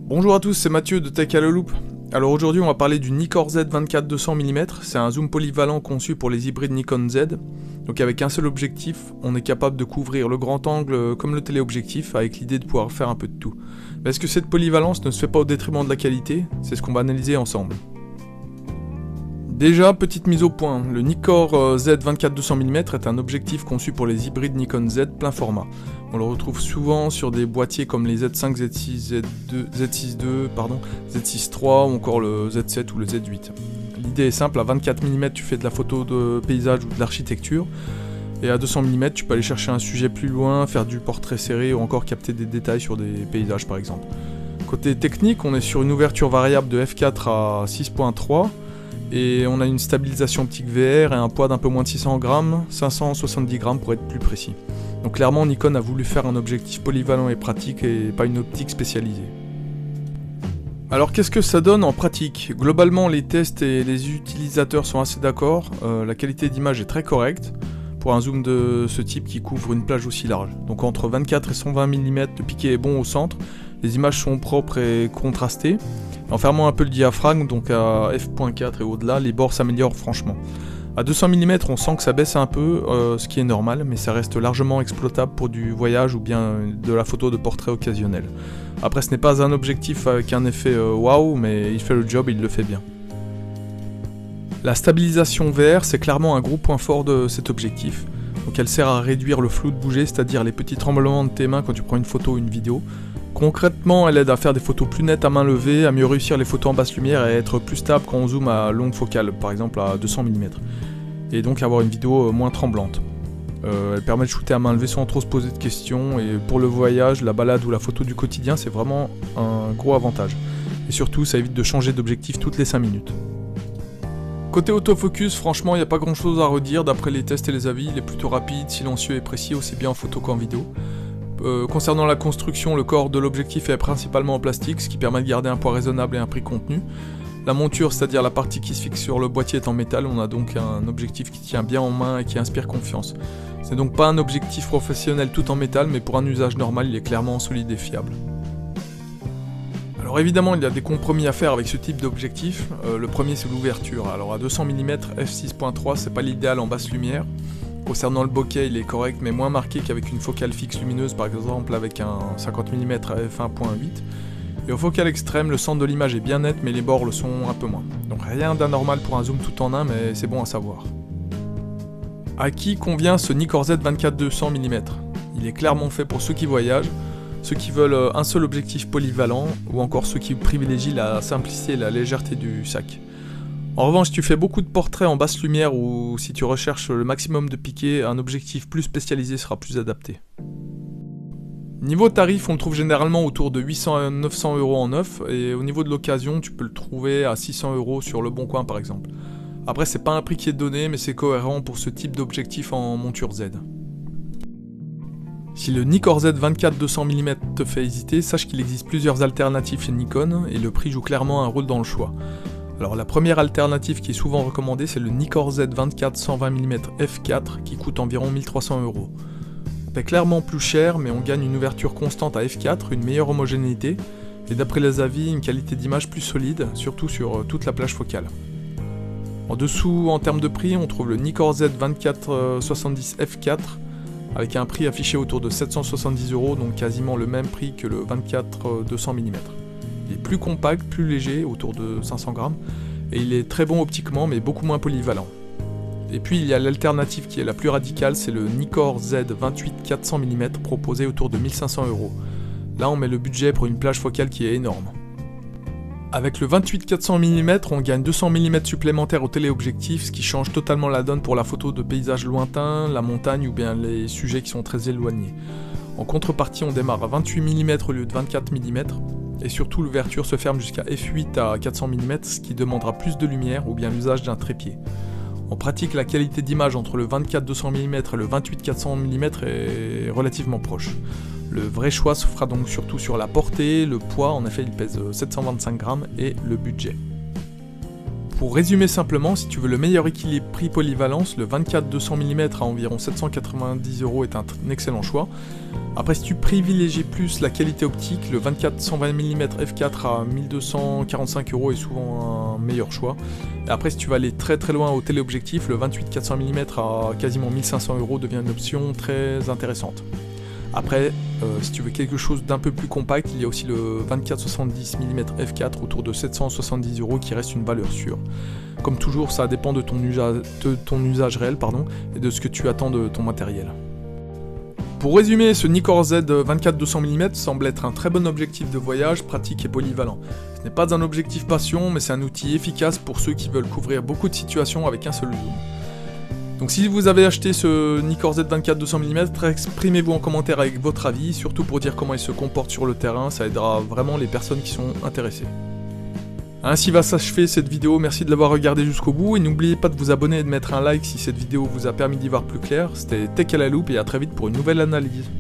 Bonjour à tous, c'est Mathieu de Tech à la Loupe. Alors aujourd'hui on va parler du Nikkor Z 24-200 mm, c'est un zoom polyvalent conçu pour les hybrides Nikon Z. Donc avec un seul objectif, on est capable de couvrir le grand angle comme le téléobjectif avec l'idée de pouvoir faire un peu de tout. Mais est-ce que cette polyvalence ne se fait pas au détriment de la qualité? C'est ce qu'on va analyser ensemble. Déjà, petite mise au point, le Nikkor Z 24-200 mm est un objectif conçu pour les hybrides Nikon Z plein format. On le retrouve souvent sur des boîtiers comme les Z5, Z6, Z6 II, Z6 III ou encore le Z7 ou le Z8. L'idée est simple, à 24 mm tu fais de la photo de paysage ou de l'architecture, et à 200 mm tu peux aller chercher un sujet plus loin, faire du portrait serré ou encore capter des détails sur des paysages par exemple. Côté technique, on est sur une ouverture variable de f4 à 6.3, et on a une stabilisation optique VR et un poids d'un peu moins de 600 grammes, 570 grammes pour être plus précis. Donc clairement Nikon a voulu faire un objectif polyvalent et pratique et pas une optique spécialisée. Alors qu'est-ce que ça donne en pratique? Globalement les tests et les utilisateurs sont assez d'accord, la qualité d'image est très correcte pour un zoom de ce type qui couvre une plage aussi large. Donc entre 24 et 120 mm le piqué est bon au centre, les images sont propres et contrastées. En fermant un peu le diaphragme, donc à f.4 et au-delà, les bords s'améliorent franchement. À 200 mm, on sent que ça baisse un peu, ce qui est normal, mais ça reste largement exploitable pour du voyage ou bien de la photo de portrait occasionnel. Après, ce n'est pas un objectif avec un effet waouh, mais il fait le job et il le fait bien. La stabilisation VR, c'est clairement un gros point fort de cet objectif. Donc elle sert à réduire le flou de bouger, c'est-à-dire les petits tremblements de tes mains quand tu prends une photo ou une vidéo. Concrètement, elle aide à faire des photos plus nettes à main levée, à mieux réussir les photos en basse lumière et à être plus stable quand on zoome à longue focale, par exemple à 200 mm. Et donc avoir une vidéo moins tremblante. Elle permet de shooter à main levée sans trop se poser de questions, et pour le voyage, la balade ou la photo du quotidien, c'est vraiment un gros avantage. Et surtout, ça évite de changer d'objectif toutes les 5 minutes. Côté autofocus, franchement, il n'y a pas grand chose à redire, d'après les tests et les avis, il est plutôt rapide, silencieux et précis, aussi bien en photo qu'en vidéo. Concernant la construction, le corps de l'objectif est principalement en plastique, ce qui permet de garder un poids raisonnable et un prix contenu. La monture, c'est-à-dire la partie qui se fixe sur le boîtier, est en métal, on a donc un objectif qui tient bien en main et qui inspire confiance. C'est donc pas un objectif professionnel tout en métal, mais pour un usage normal, il est clairement solide et fiable. Alors évidemment, il y a des compromis à faire avec ce type d'objectif. Le premier, c'est l'ouverture. Alors à 200 mm, f6.3, c'est pas l'idéal en basse lumière. Concernant le bokeh, il est correct mais moins marqué qu'avec une focale fixe lumineuse, par exemple avec un 50 mm à f1.8. Et au focal extrême, le centre de l'image est bien net mais les bords le sont un peu moins. Donc rien d'anormal pour un zoom tout en un, mais c'est bon à savoir. À qui convient ce Nikkor Z 24-200 mm? Il est clairement fait pour ceux qui voyagent, ceux qui veulent un seul objectif polyvalent, ou encore ceux qui privilégient la simplicité et la légèreté du sac. En revanche, si tu fais beaucoup de portraits en basse lumière ou si tu recherches le maximum de piqué, un objectif plus spécialisé sera plus adapté. Niveau tarif, on le trouve généralement autour de 800 à 900 € en neuf, et au niveau de l'occasion, tu peux le trouver à 600 € sur Le Bon Coin par exemple. Après, c'est pas un prix qui est donné, mais c'est cohérent pour ce type d'objectif en monture Z. Si le Nikkor Z 24-200 mm te fait hésiter, sache qu'il existe plusieurs alternatives chez Nikon, et le prix joue clairement un rôle dans le choix. Alors la première alternative qui est souvent recommandée, c'est le Nikkor Z 24-120 mm f4 qui coûte environ 1300 €. C'est clairement plus cher, mais on gagne une ouverture constante à f4, une meilleure homogénéité, et d'après les avis, une qualité d'image plus solide, surtout sur toute la plage focale. En dessous, en termes de prix, on trouve le Nikkor Z 24-70 f4, avec un prix affiché autour de 770 €, donc quasiment le même prix que le 24-200 mm. Il est plus compact, plus léger, autour de 500 grammes, et il est très bon optiquement, mais beaucoup moins polyvalent. Et puis il y a l'alternative qui est la plus radicale, c'est le Nikkor Z 28-400 mm, proposé autour de 1500 €. Là on met le budget pour une plage focale qui est énorme. Avec le 28-400 mm, on gagne 200 mm supplémentaires au téléobjectif, ce qui change totalement la donne pour la photo de paysages lointains, la montagne ou bien les sujets qui sont très éloignés. En contrepartie, on démarre à 28 mm au lieu de 24 mm, et surtout l'ouverture se ferme jusqu'à f8 à 400 mm, ce qui demandera plus de lumière ou bien l'usage d'un trépied. En pratique, la qualité d'image entre le 24-200 mm et le 28-400 mm est relativement proche. Le vrai choix se fera donc surtout sur la portée, le poids, en effet il pèse 725 grammes, et le budget. Pour résumer simplement, si tu veux le meilleur équilibre prix-polyvalence, le 24-200 mm à environ 790 € est un excellent choix. Après, si tu privilégies plus la qualité optique, le 24-120 mm f4 à 1245 € est souvent un meilleur choix. Et après, si tu vas aller très loin au téléobjectif, le 28-400 mm à quasiment 1500 € devient une option très intéressante. Après, si tu veux quelque chose d'un peu plus compact, il y a aussi le 24-70 mm f4 autour de 770 € qui reste une valeur sûre. Comme toujours, ça dépend de ton usage réel et de ce que tu attends de ton matériel. Pour résumer, ce Nikkor Z 24-200 mm semble être un très bon objectif de voyage, pratique et polyvalent. Ce n'est pas un objectif passion, mais c'est un outil efficace pour ceux qui veulent couvrir beaucoup de situations avec un seul zoom. Donc si vous avez acheté ce Nikkor Z 24-200 mm, exprimez-vous en commentaire avec votre avis, surtout pour dire comment il se comporte sur le terrain, ça aidera vraiment les personnes qui sont intéressées. Ainsi va s'achever cette vidéo, merci de l'avoir regardé jusqu'au bout, et n'oubliez pas de vous abonner et de mettre un like si cette vidéo vous a permis d'y voir plus clair. C'était Tech à la loupe et à très vite pour une nouvelle analyse.